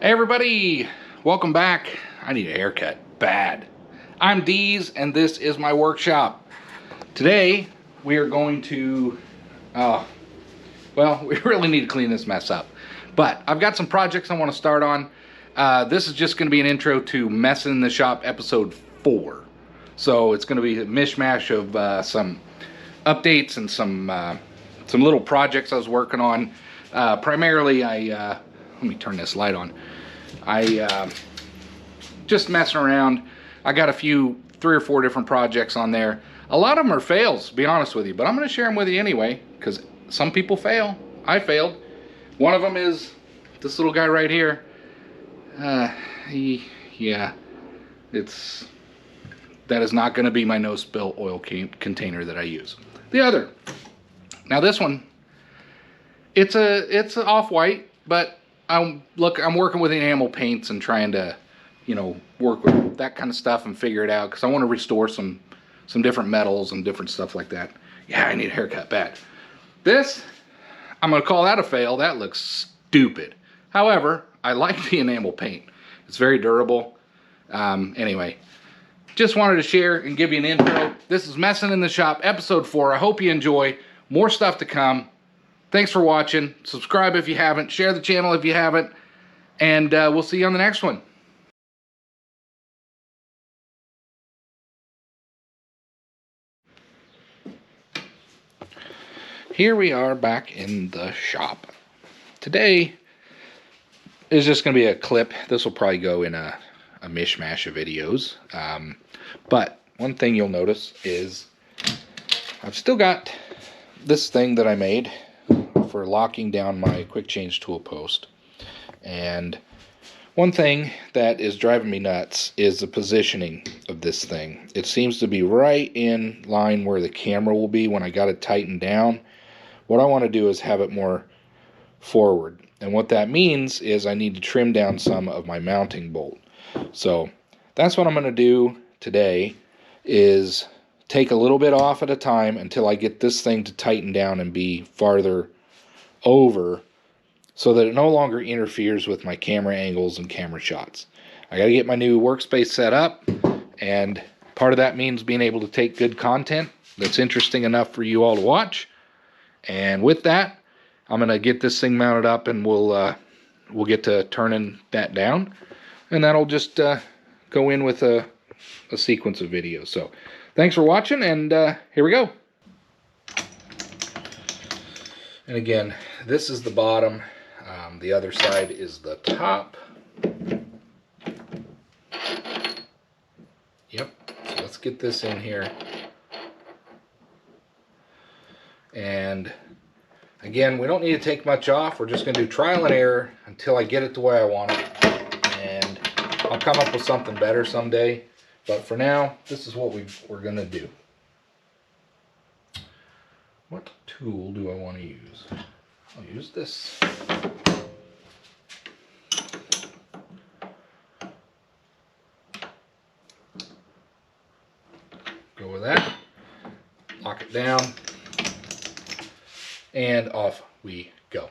Hey everybody, welcome back. I need a haircut, bad. I'm Deez and this is my workshop. Today we are going to, well, we really need to clean this mess up. But I've got some projects I want to start on. This is just going to be an intro to Messin' in the Shop episode 4. So it's going to be a mishmash of some updates and some little projects I was working on. Primarily, let me turn this light on. I just messing around. I got a few, 3 or 4 different projects on there. A lot of them are fails, to be honest with you, but I'm going to share them with you anyway, because some people fail. I failed. One of them is this little guy right here. That is not going to be my no spill oil container that I use. The other, now this one, it's off-white, but I'm working with enamel paints and trying to, work with that kind of stuff and figure it out, because I want to restore some different metals and different stuff like that. Yeah, I need a haircut bad. This, I'm going to call that a fail. That looks stupid. However, I like the enamel paint. It's very durable. Anyway, just wanted to share and give you an intro. This is Messin' in the Shop, episode 4. I hope you enjoy. More stuff to come. Thanks for watching. Subscribe if you haven't. Share the channel if you haven't. And we'll see you on the next one. Here we are back in the shop. Today is just going to be a clip. This will probably go in a mishmash of videos. But one thing you'll notice is I've still got this thing that I made for locking down my quick change tool post. And one thing that is driving me nuts is the positioning of this thing. It seems to be right in line where the camera will be when I got it tightened down. What I want to do is have it more forward. And what that means is I need to trim down some of my mounting bolt. So that's what I'm going to do today, is take a little bit off at a time until I get this thing to tighten down and be farther over, so that it no longer interferes with my camera angles and camera shots. I got to get my new workspace set up, and part of that means being able to take good content that's interesting enough for you all to watch. And with that, I'm going to get this thing mounted up, and we'll get to turning that down, and that'll just go in with a sequence of videos. So thanks for watching, and here we go. And again, this is the bottom. The other side is the top. Yep. So let's get this in here. And again, we don't need to take much off. We're just going to do trial and error until I get it the way I want it. And I'll come up with something better someday. But for now, this is what we're going to do. What tool do I want to use? I'll use this. Go with that. Lock it down. And off we go.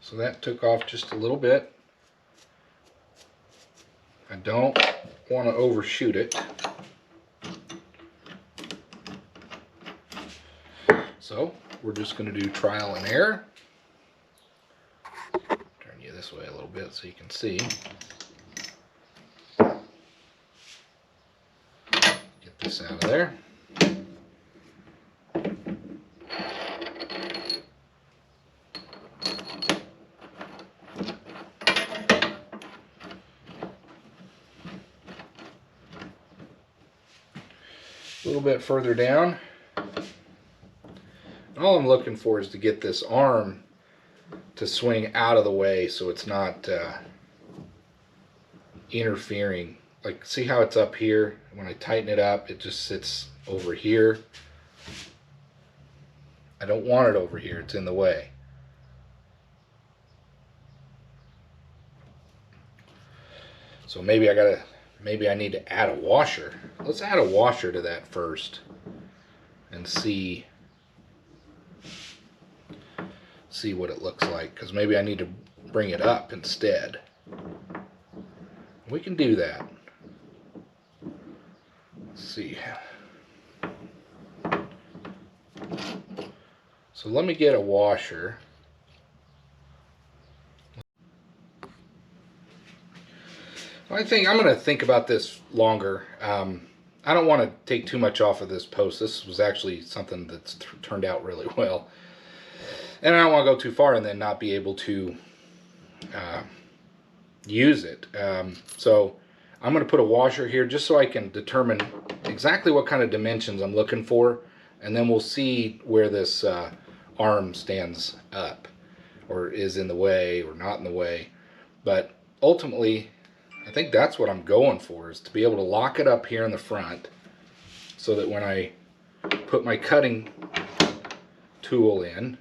So that took off just a little bit. I don't want to overshoot it. So we're just going to do trial and error. Turn you this way a little bit so you can see. Get this out of there. A little bit further down. And all I'm looking for is to get this arm to swing out of the way so it's not interfering. Like, see how it's up here? When I tighten it up, it just sits over here. I don't want it over here. It's in the way. So maybe I need to add a washer. Let's add a washer to that first and see what it looks like, because maybe I need to bring it up instead. We can do that. Let's see. So let me get a washer. I think I'm going to think about this longer. I don't want to take too much off of this post. This was actually something that's turned out really well. And I don't want to go too far and then not be able to use it. So I'm going to put a washer here just so I can determine exactly what kind of dimensions I'm looking for. And then we'll see where this arm stands up or is in the way or not in the way. But ultimately, I think that's what I'm going for, is to be able to lock it up here in the front so that when I put my cutting tool in,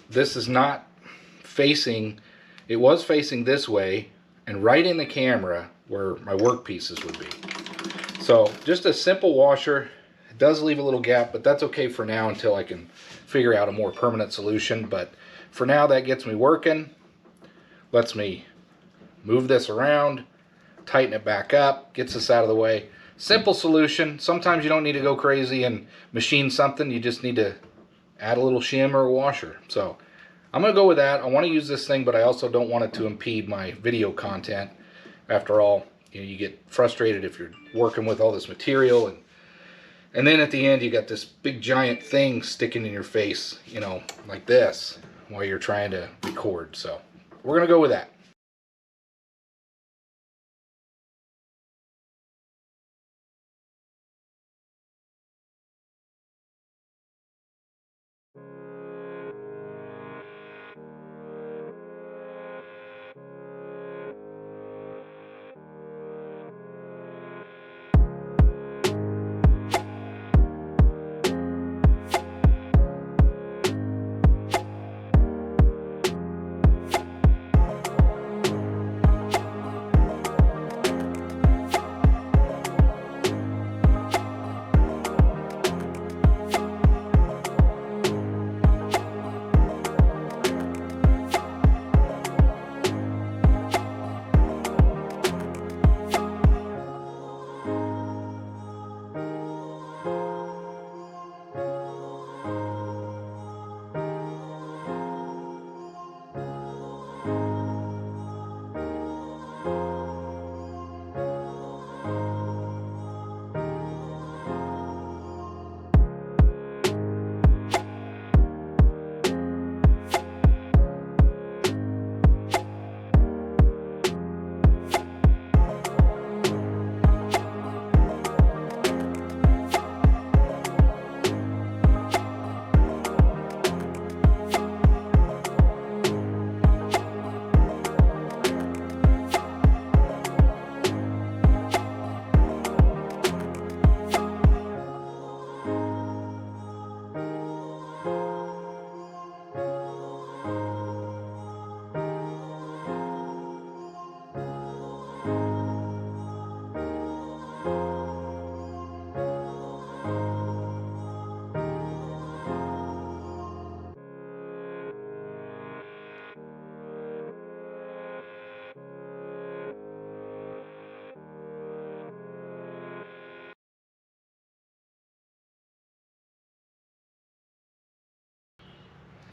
this is not facing, it was facing this way and right in the camera where my work pieces would be. So just a simple washer. It does leave a little gap, but that's okay for now until I can figure out a more permanent solution. But for now, that gets me working, lets me move this around, tighten it back up, gets us out of the way. Simple solution. Sometimes you don't need to go crazy and machine something. You just need to add a little shim or a washer. So I'm going to go with that. I want to use this thing, but I also don't want it to impede my video content. After all, you get frustrated if you're working with all this material, and then at the end you got this big giant thing sticking in your face, like this, while you're trying to record. So we're going to go with that.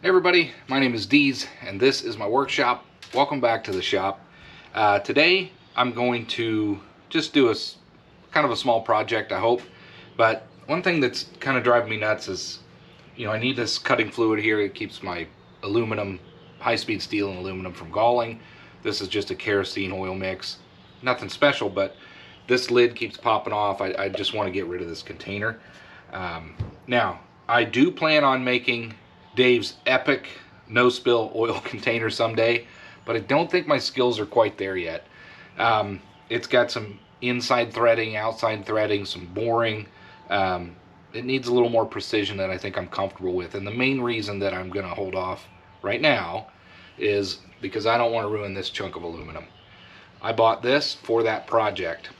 Hey everybody, my name is Deez and this is my workshop. Welcome back to the shop. Today I'm going to just do kind of a small project, I hope. But one thing that's kind of driving me nuts is, I need this cutting fluid here. It keeps my aluminum, high-speed steel and aluminum from galling. This is just a kerosene oil mix. Nothing special, but this lid keeps popping off. I just want to get rid of this container. Now, I do plan on making Dave's epic no-spill oil container someday, but I don't think my skills are quite there yet. It's got some inside threading, outside threading, some boring. it needs a little more precision than I think I'm comfortable with. And the main reason that I'm going to hold off right now is because I don't want to ruin this chunk of aluminum. I bought this for that project,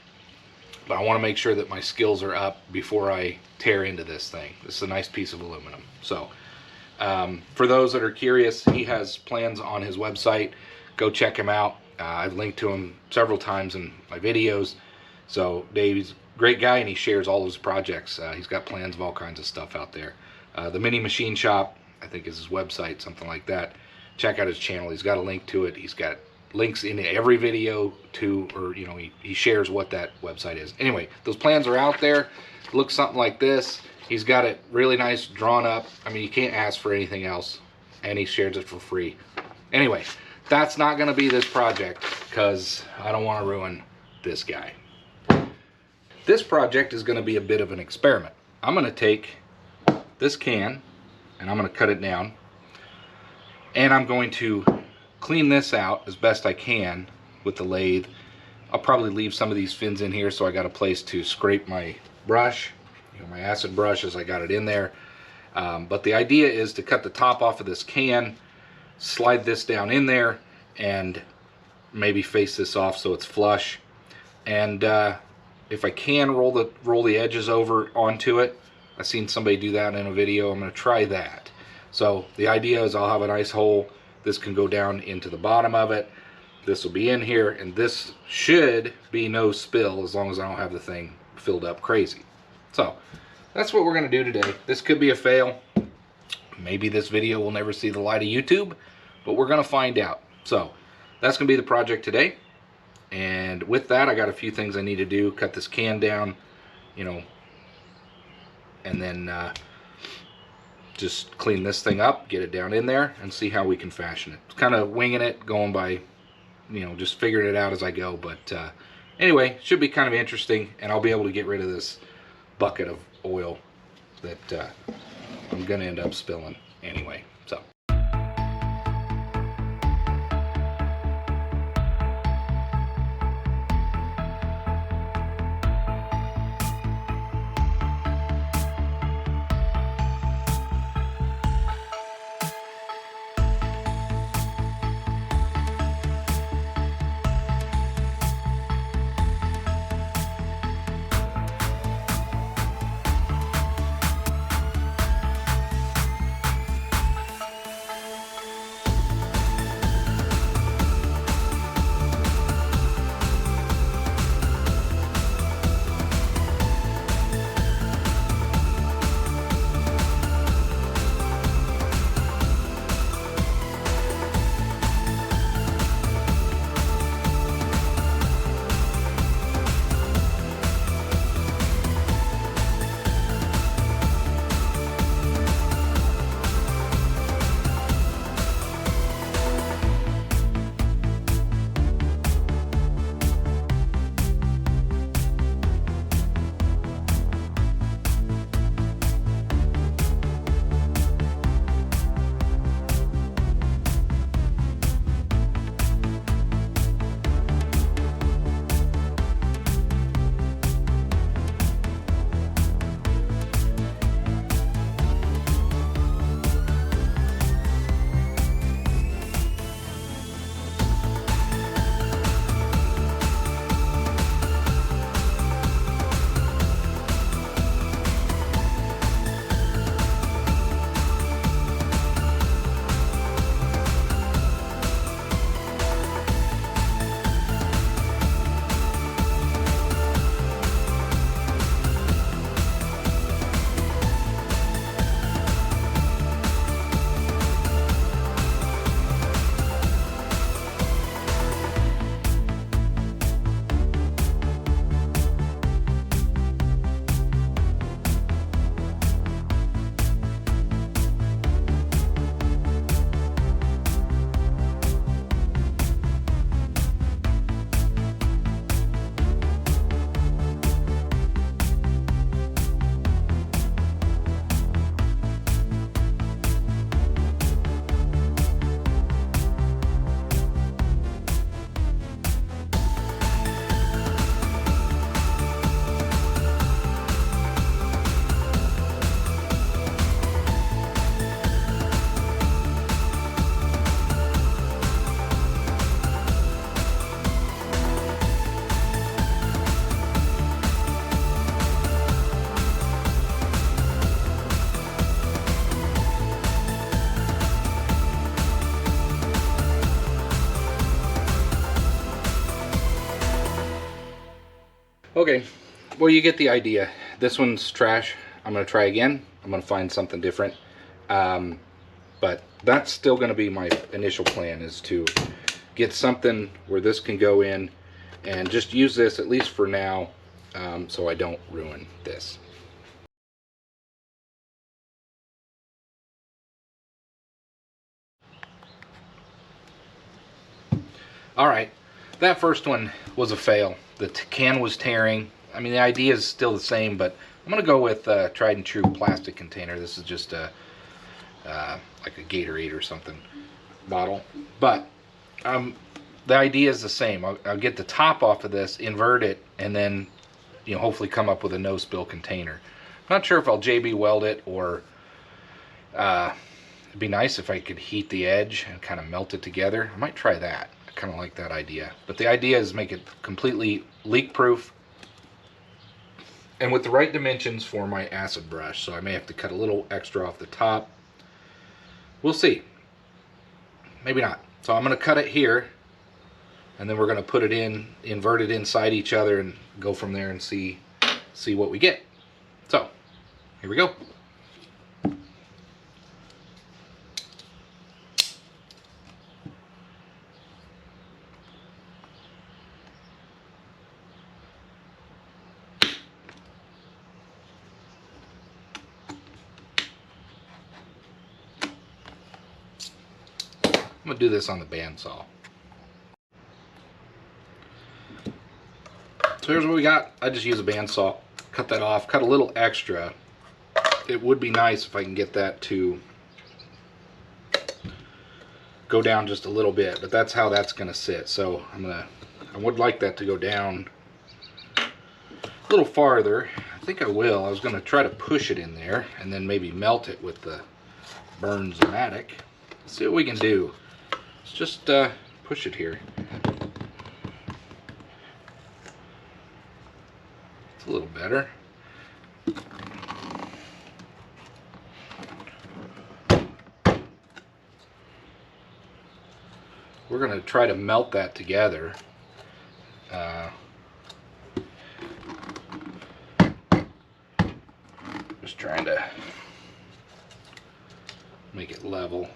but I want to make sure that my skills are up before I tear into this thing. This is a nice piece of aluminum. So for those that are curious, he has plans on his website. Go check him out. I've linked to him several times in my videos. So Dave's a great guy, and he shares all his projects. He's got plans of all kinds of stuff out there. The Mini Machine Shop, I think, is his website, something like that. Check out his channel. He's got a link to it. He's got links in every video to, or you know, he shares what that website is. Anyway, those plans are out there. It looks something like this. He's got it really nice, drawn up. I mean, you can't ask for anything else, and he shares it for free. Anyway, that's not going to be this project because I don't want to ruin this guy. This project is going to be a bit of an experiment. I'm going to take this can and I'm going to cut it down, and I'm going to clean this out as best I can with the lathe. I'll probably leave some of these fins in here so I got a place to scrape my brush, you know, my acid brush, as I got it in there. But the idea is to cut the top off of this can, slide this down in there, and maybe face this off so it's flush. And if I can, roll the edges over onto it. I've seen somebody do that in a video. I'm going to try that. So the idea is I'll have a nice hole. This can go down into the bottom of it. This will be in here, and this should be no spill as long as I don't have the thing filled up crazy. So that's what we're going to do today. This could be a fail. Maybe this video will never see the light of YouTube, but we're going to find out. So that's going to be the project today. And with that, I got a few things I need to do. Cut this can down, you know, and then just clean this thing up, get it down in there, and see how we can fashion it. It's kind of winging it, going by, you know, just figuring it out as I go. But anyway, should be kind of interesting, and I'll be able to get rid of this bucket of oil that I'm going to end up spilling anyway. So. Okay, well, you get the idea. This one's trash. I'm going to try again. I'm going to find something different. But that's still going to be my initial plan, is to get something where this can go in and just use this, at least for now, so I don't ruin this. Alright, that first one was a fail. The can was tearing. I mean, the idea is still the same, but I'm going to go with tried and true plastic container. This is just a like a Gatorade or something bottle. But the idea is the same. I'll get the top off of this, invert it, and then hopefully come up with a no spill container. I'm not sure if I'll JB weld it, or it'd be nice if I could heat the edge and kind of melt it together. I might try that. I kind of like that idea. But the idea is make it completely leak proof and with the right dimensions for my acid brush. So I may have to cut a little extra off the top. We'll see. Maybe not. So I'm going to cut it here, and then we're going to put it in, invert it inside each other, and go from there and see what we get. So here we go. I'm going to do this on the bandsaw. So here's what we got. I just use a bandsaw. Cut that off. Cut a little extra. It would be nice if I can get that to go down just a little bit, but that's how that's going to sit. So I would like that to go down a little farther. I think I will. I was going to try to push it in there and then maybe melt it with the Burn Zomatic. Let's see what we can do. Let's just push it here. It's a little better. We're going to try to melt that together. Just trying to make it level.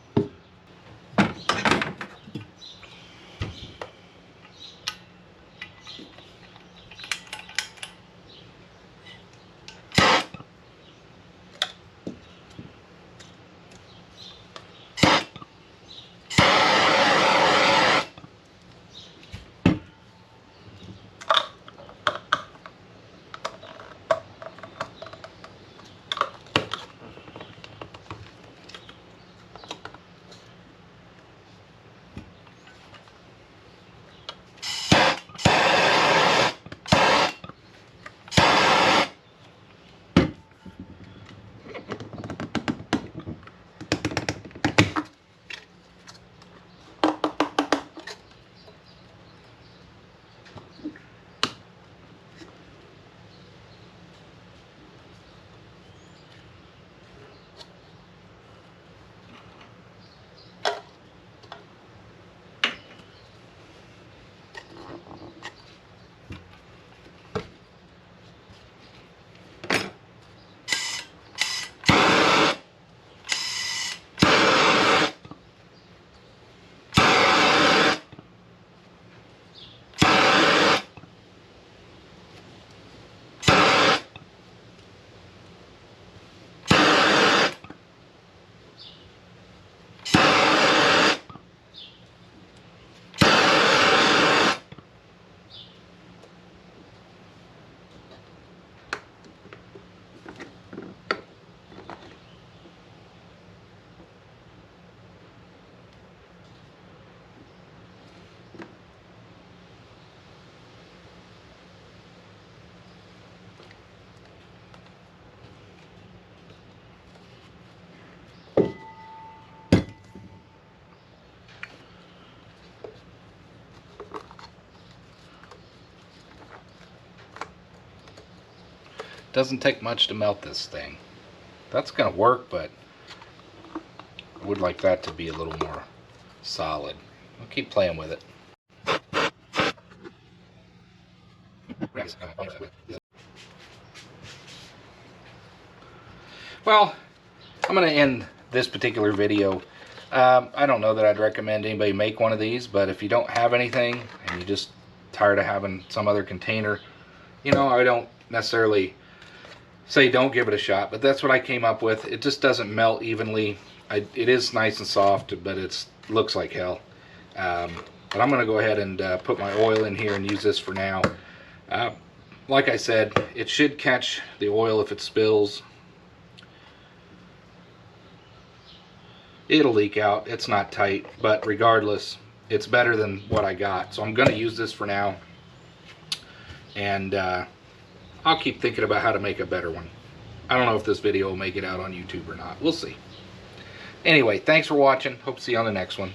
Doesn't take much to melt this thing. That's gonna work, but I would like that to be a little more solid. I'll keep playing with it. Well, I'm going to end this particular video. I don't know that I'd recommend anybody make one of these, but if you don't have anything and you're just tired of having some other container, you know, I don't necessarily say don't give it a shot, but that's what I came up with. It just doesn't melt evenly. It is nice and soft, but it looks like hell. But I'm going to go ahead and put my oil in here and use this for now. Like I said, it should catch the oil if it spills. It'll leak out. It's not tight, but regardless, it's better than what I got. So I'm going to use this for now, and I'll keep thinking about how to make a better one. I don't know if this video will make it out on YouTube or not. We'll see. Anyway, thanks for watching. Hope to see you on the next one.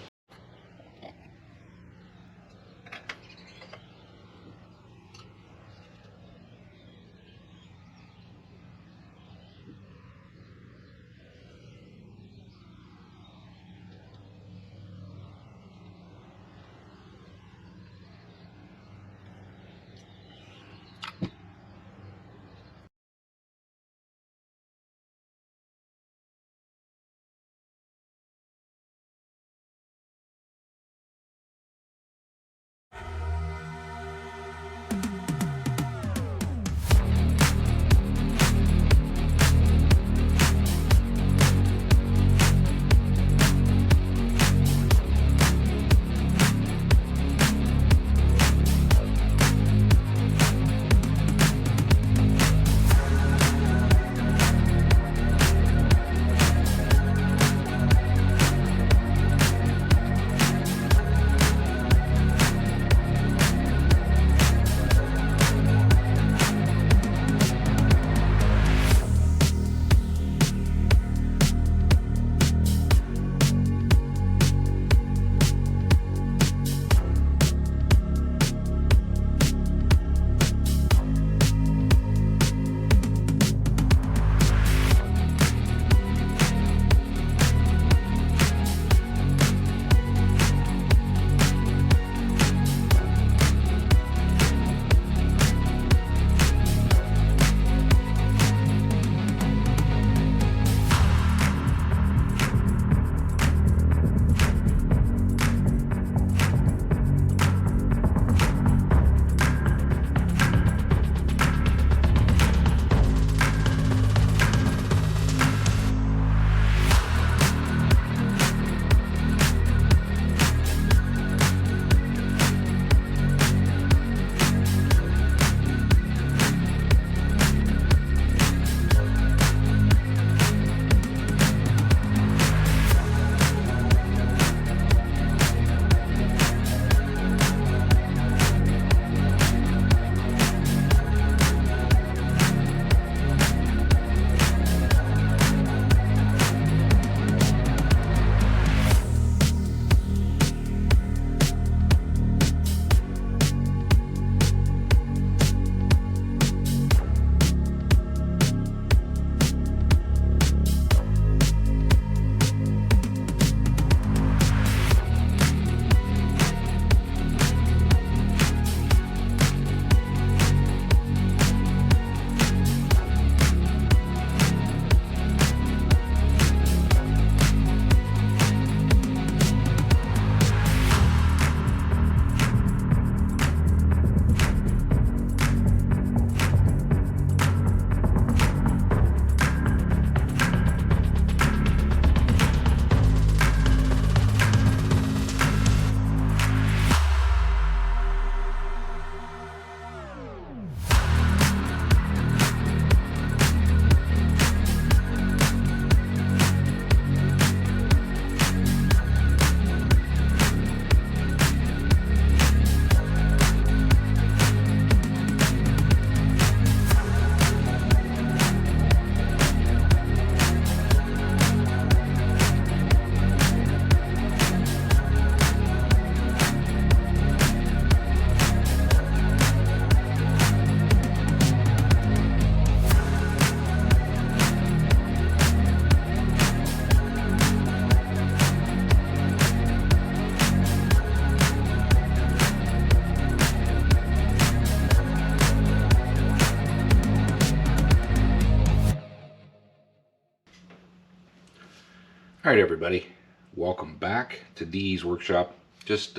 All right, everybody, welcome back to Dee's workshop. Just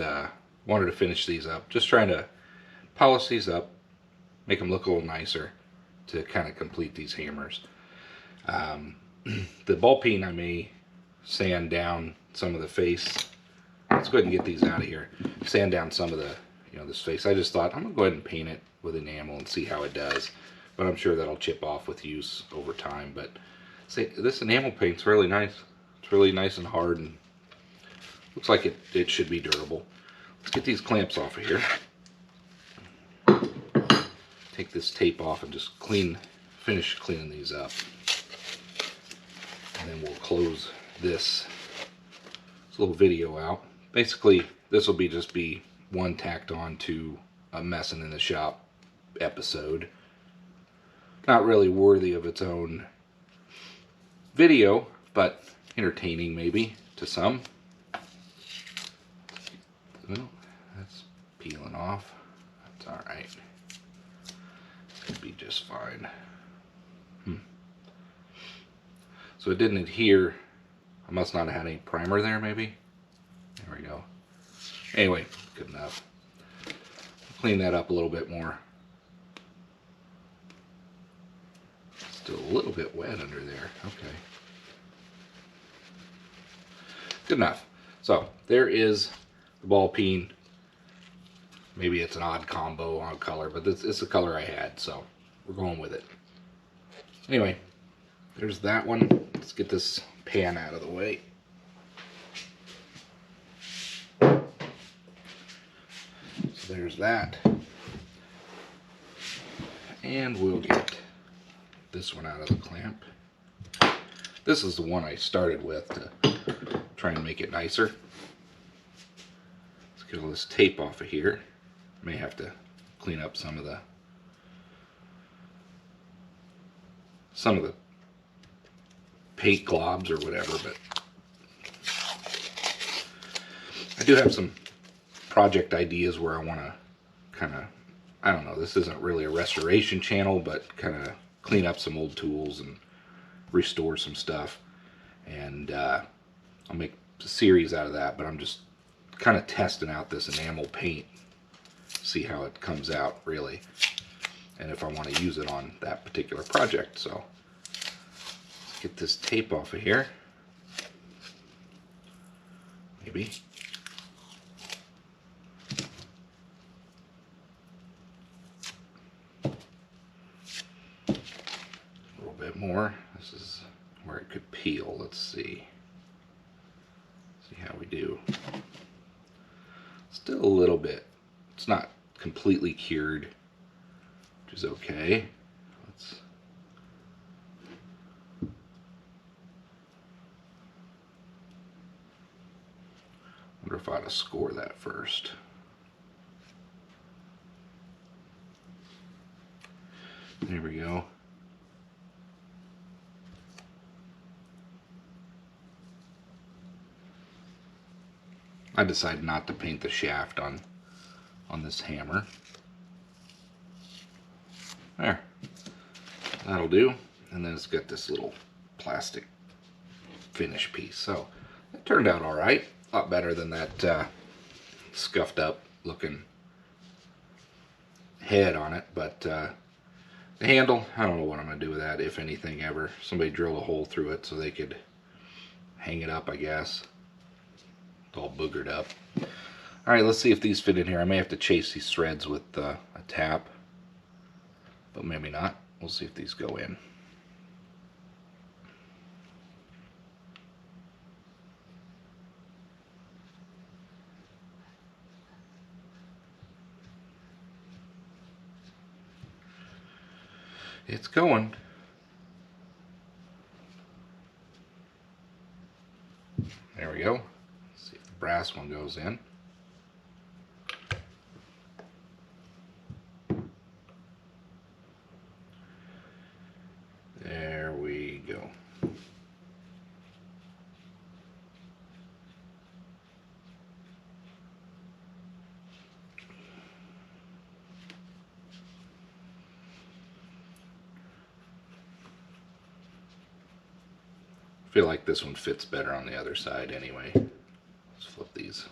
wanted to finish these up. Just trying to polish these up, make them look a little nicer to kind of complete these hammers. The ball peen, I may sand down some of the face. Let's go ahead and get these out of here. Sand down some of the, this face. I just thought I'm gonna go ahead and paint it with enamel and see how it does. But I'm sure that'll chip off with use over time. But see, this enamel paint's really nice. It's really nice and hard, and looks like it should be durable. Let's get these clamps off of here. Take this tape off and just finish cleaning these up. And then we'll close this little video out. Basically, this will just be one tacked on to a Messin' in the Shop episode. Not really worthy of its own video, but entertaining maybe to some. Well, that's peeling off. That's alright. It'll be just fine. So it didn't adhere. I must not have had any primer there, maybe. There we go. Anyway, good enough. Clean that up a little bit more. Still a little bit wet under there. Okay. Good enough. So there is the ball peen. Maybe it's an odd combo on color, but it's the color I had, so we're going with it. Anyway, there's that one. Let's get this pan out of the way. So there's that. And we'll get this one out of the clamp. This is the one I started with to try and make it nicer. Let's get all this tape off of here. May have to clean up some of the paint globs or whatever, but I do have some project ideas where I want to kind of, I don't know, this isn't really a restoration channel, but kind of clean up some old tools and restore some stuff. And I'll make a series out of that, but I'm just kind of testing out this enamel paint, see how it comes out really, and if I want to use it on that particular project. So let's get this tape off of here. Maybe. A little bit more. This is where it could peel. Let's see. See how we do. Still a little bit. It's not completely cured, which is okay. Let's wonder if I ought to score that first. There we go. I decided not to paint the shaft on this hammer. There. That'll do. And then it's got this little plastic finish piece. So it turned out alright. A lot better than that scuffed up looking head on it. But the handle, I don't know what I'm going to do with that, if anything ever. Somebody drilled a hole through it so they could hang it up, I guess. It's all boogered up. Alright, let's see if these fit in here. I may have to chase these threads with a tap, but maybe not. We'll see if these go in. It's going. There we go. Let's see if the brass one goes in. There we go. I feel like this one fits better on the other side anyway. Let's flip these.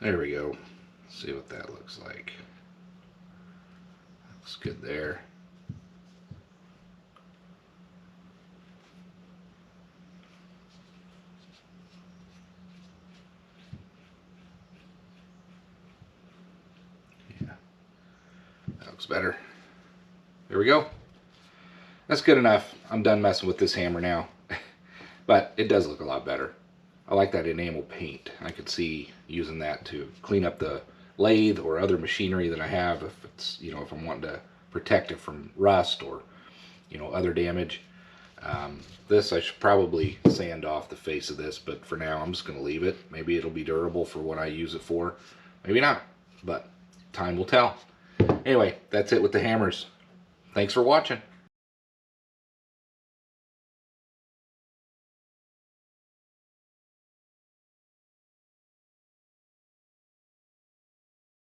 There we go. Let's see what that looks like. Looks good there. Yeah, that looks better. There we go. That's good enough. I'm done messing with this hammer now. But it does look a lot better. I like that enamel paint. I could see using that to clean up the lathe or other machinery that I have if it's, you know, if I'm wanting to protect it from rust or, you know, other damage. This I should probably sand off the face of this, but for now I'm just going to leave it. Maybe it'll be durable for what I use it for. Maybe not, but time will tell. Anyway, that's it with the hammers. Thanks for watching.